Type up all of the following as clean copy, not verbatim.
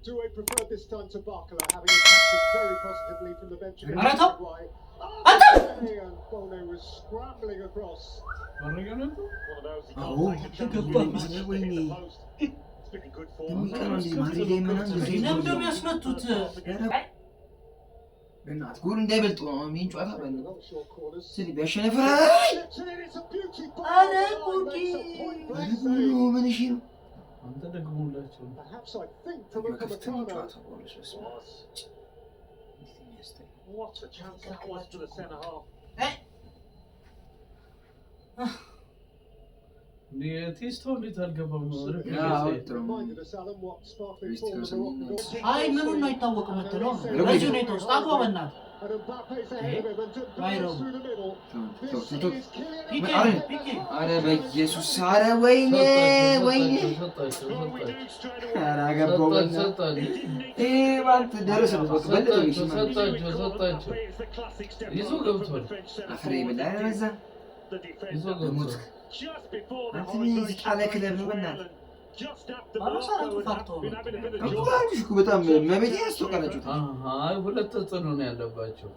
Doué preferred this time to Barcola, having impacted very positively from the bench against Uruguay. And Bone was scrambling across. One of those he can't take a chance with the post. It's been in good form. بنات قول ندبل طوام مين شو أثر بنا سيدي بيشنا فراي أنا كوكي أنا كله من يشيل أنت تقول لا شو ما كفتني شو أثر ولا شو اسمه What a chance that was to the centre half. تيستو اللي تلقى هاي منو انه يتوق مثلون رجل يتوقع بنات أنا بيسوس أنا ويني أنا قبل إيه ما أنت درس بقبل يسوق أفريم الله نزل موتك أنت ميزك على كده بنات ما صارت فاكتور أقول شو بتأم ما بدي أسوق على جود هاي ولا تصنون يا لباتشو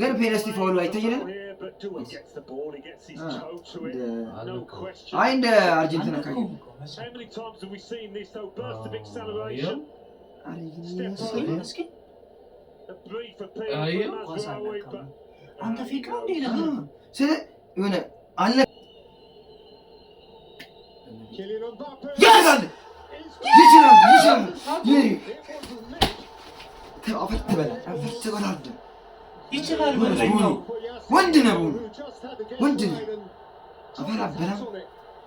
قال في ناس تفاول وايد تجري عند أرجنتينا كاي أنت فكرة دي نقول سيد هنا أنا يجرم يجرم أفرت بلا يشتغل بالرجال وندنا بون وندنا أفرت بلا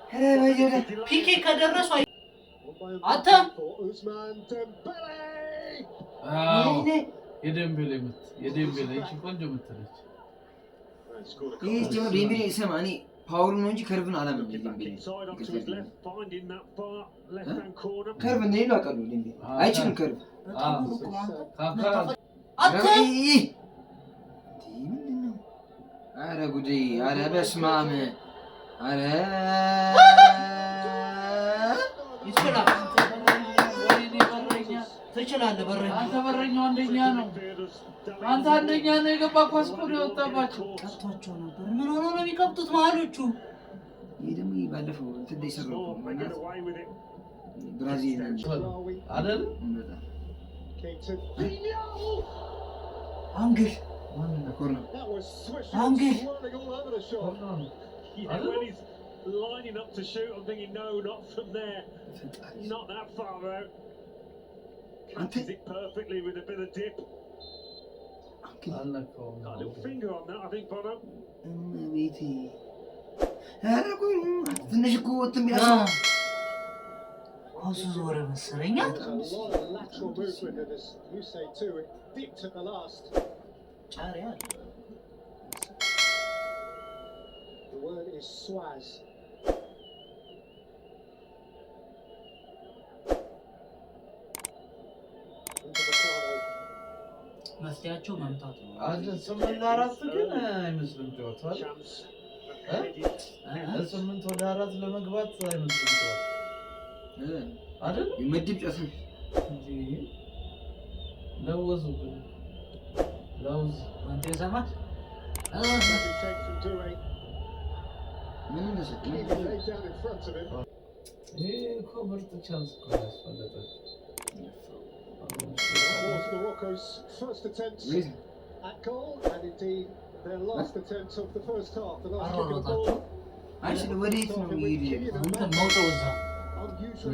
هلا بيجرم بيكي كدرس واي أنت يدمبلي إيش كون جو متلش إيه جماعة ديمبلي سمعني باور نونجي كرفن على من ديمبلي كرفن نيلو أكلو ديمبلي أيشون كرف أنت أنا قدي أنا بسمع من أنا يسمع ትችላለህ በረኛ አንተ በረኛው አንደኛ ነው አንተ አንደኛ ነው የገባ ኳስ እኮ ነው የወጣባቸው ከቷቸው ነበር ምን ሆኖ ነው የሚቀብጡት መሀሎቹ ይሄ ደግሞ ባለፈው እንትን ላይ ሰራው ማለት ብራዚል አይደል አንግል ኮርና አንግል lining up to shoot I'm thinking no not from there not that far out catches it perfectly with a bit of dip. Got a little finger on that, I think, Bono. Maybe. ትንሽ እኮ ትምያሳ ኳሱ ዞረ መሰለኝ lateral movement and as you say too it dipped at the last. ጫሪያ The word is swaz. መስቲያቸው መምታት ነው አንተ 8-4 ግን አይመስልም ጨዋታው ለስምንት ወደ 4 ለመግባት አይመስልም ጨዋታው አይደል ይመድብ ጨዋታ እንጂ ለውዝ አንተ ሰማት ምን ነሰት ይሄ ኮቨርት ቻንስ እኮ ያስፈልጋል was Morocco's first attempt at goal and indeed their last attempt of the first half. The last kick of the ball. Actually, what is unusually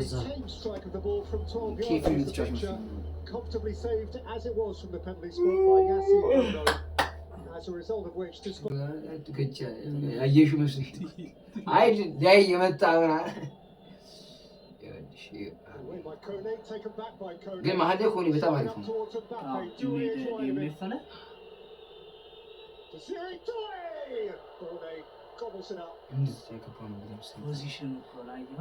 tame strike of the ball from 12 yards into the picture. Comfortably saved as it was from the penalty spot by Yassine Bouno. As a result of which, despite ግን መሀል ላይ ኮኒ በጣም አሪፍ ነው ፖዚሽን እኮ ላይ ነው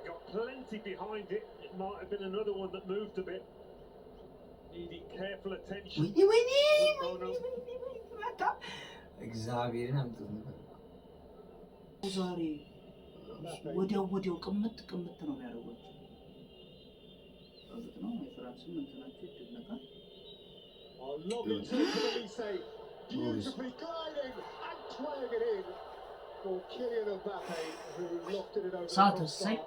got plenty behind it. It might have been another one that moved a bit. Needing careful attention. እግዚአብሔርን አምጥቶ ነበር ዛሬ ወዲያው ቅምት ነው የሚያደርጉት Oh, lovely turn to Elise. Beautifully gliding and playing it in for Kylian Mbappe, who lofted it over the Sağ crossbar.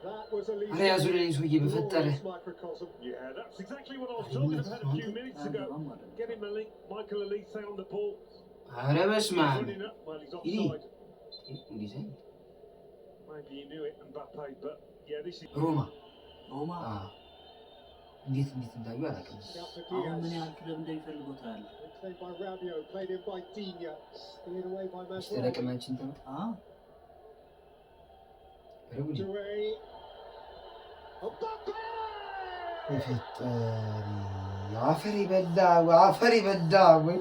That was Elise. Araya Züle'nin suyu gibi fıttırı. Glorious microcosm. Yeah, that's exactly what I was talking about a few minutes ago. Getting Michael Elise on the ball. Ara besme abi. Running up while he's İyi. offside. Güzel. Maybe you knew it, Mbappe, but yeah, this is... Roma. ሮማ Aa. እንዴት እንዳዩ አላውቅም። Out for አሁን ምን Diaz. ያህል ክለብ እንደሚፈልጉት አለ። Played by Rabiot, played in by Digne. Steered away by İşte Mazraoui. rakamancın tamam. Öyle mi diyor? Touré. Mbappe! አፈር ይበላ አፈር ይበላ ወይ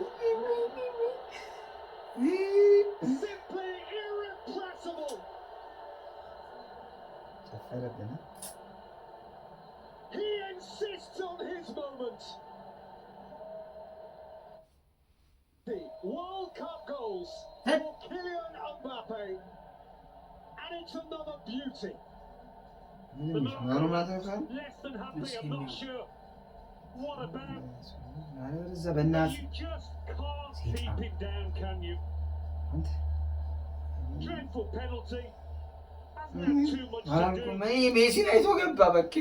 Simply irrepressible. ተፈረደና He insists on his moment. The World Cup goals for Kylian Mbappe. And it's another beauty. ምንም ማተካል less than happy, I'm not sure. What about? እዛ በእናትህ You just can't keep it down, can you? አንተ Dreadful penalty. Hasn't had too much to አላልኩም do. እኔ ሜሲን አይቶ ገባ በቃ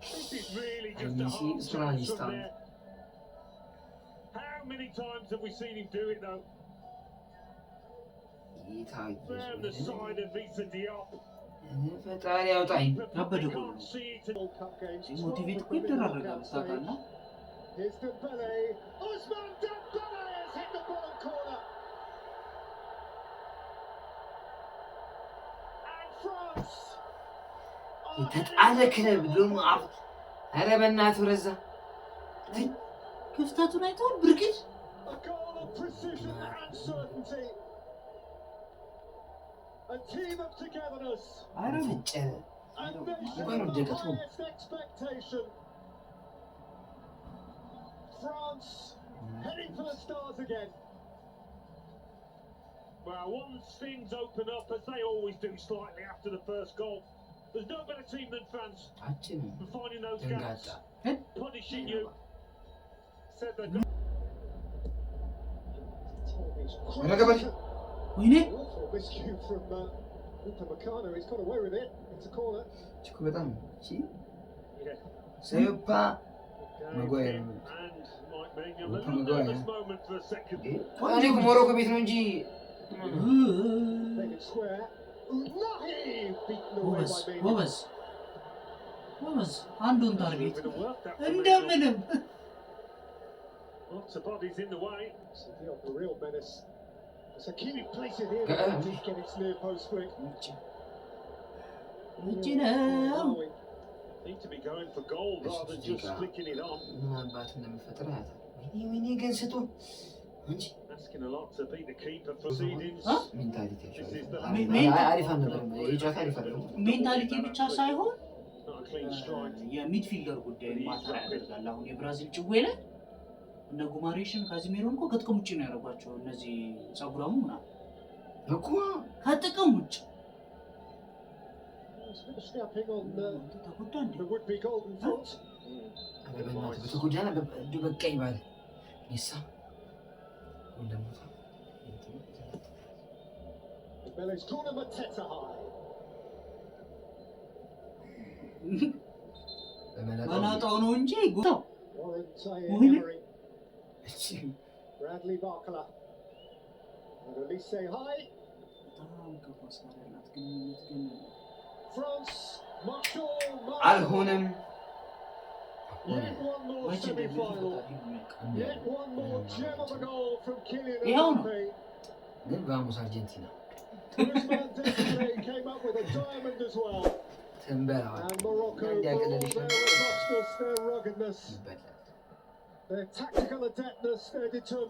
This is really just a Messi half is chance right, from Stan. there. How many times have we seen him do it though? ጌታ Round the side of Visa Diop. ፈጣሪ ያውጣኝ But Nobody we will. can't see it. World Cup games. ሞቲቬት እኮ From the ይደራረጋል knockout stage. ታውቃለህ። Here's Dembele. Ousmane Dembele has hit the bottom corner. And France. are የተጣለ heading ክለብ for the ደግሞ World አፍ ኧረ በእናትህ ወደዛ ክፍተቱን አይተዋል ብርቅል A goal of precision and certainty. A team of togetherness. አይረቡ ፍጨ And they show Bueno, the llega tú. highest expectation. France heading for the stars again. Well, once things open up, as they always do slightly after the first goal, there's no better team than France አችን for finding those ደንጋጣ gaps, punishing you. Said they're good. ረገበል ወይኔ Awful miscue from Upamecano. He's got away with it. It's a corner. ችኩ በጣም እሺ Yeah. ሰዮፓ Gave Maguire. him and Mike Maignan a Luka little Maguire. nervous moment for a second. እኔ እኮ ሞሮኮ ቤት ነው እንጂ Make it square. Unahi beaten away ጎበዝ by Maignan. ጎበዝ ጎበዝ አንዱን ታርጌት Bit of work that for Maignan. እንደምንም Lots of bodies in the way. So the real menace. As Hakimi plays it in. Go- Get its near post flick. ውጭ ነው Need to be going for goal rather than just flicking it on. ምን አባት እንደሚፈጥር ያታ ወይኔ ግን ስጡ እንጂ Asking a lot to beat the keeper for proceedings. Huh? ሜንታሊቲ አሪፍ አልነበረም የጨዋታ አሪፍ አልነበረም ሜንታሊቲ ብቻ ሳይሆን Not a clean strike. የሚድፊልደር ጉዳይ ማተር ያደርጋል። አሁን የብራዚል ጭዌ ላይ እነ ጉማሬሽን ካዚሜሮን እኮ ከጥቅም ውጭ ነው ያደረጓቸው። እነዚህ ጸጉራሙ ምናምን እኮ ከጥቅም ውጭ It's a bit of snapping on ተጎዳ እንዴ? the would-be golden foot. ኧረ በእናትህ በተጎዳና እንዲሁ በቃኝ ባለ ይሳ እንደሞታ Dembele's corner, Mateta high. መላጣው ነው እንጂ ጎታው Warren Really? Emery. Bradley Barcola. And Elise high. በጣም ከኳስ ጋር ያላት ግንኙነት ግን France. Marshall. አልሆነም Yet one more መቼ semi-final. እንደሚፈታ Yet one more gem of a goal from Kylian Yeah. Mbappe. ግን ቫሞስ አርጀንቲና Ousmane Dembele came up with a diamond as well. ትንበላዋል And Morocco, for all ያቀለልሽ their robustness, their ruggedness, ይበላል their tactical adeptness, their determination.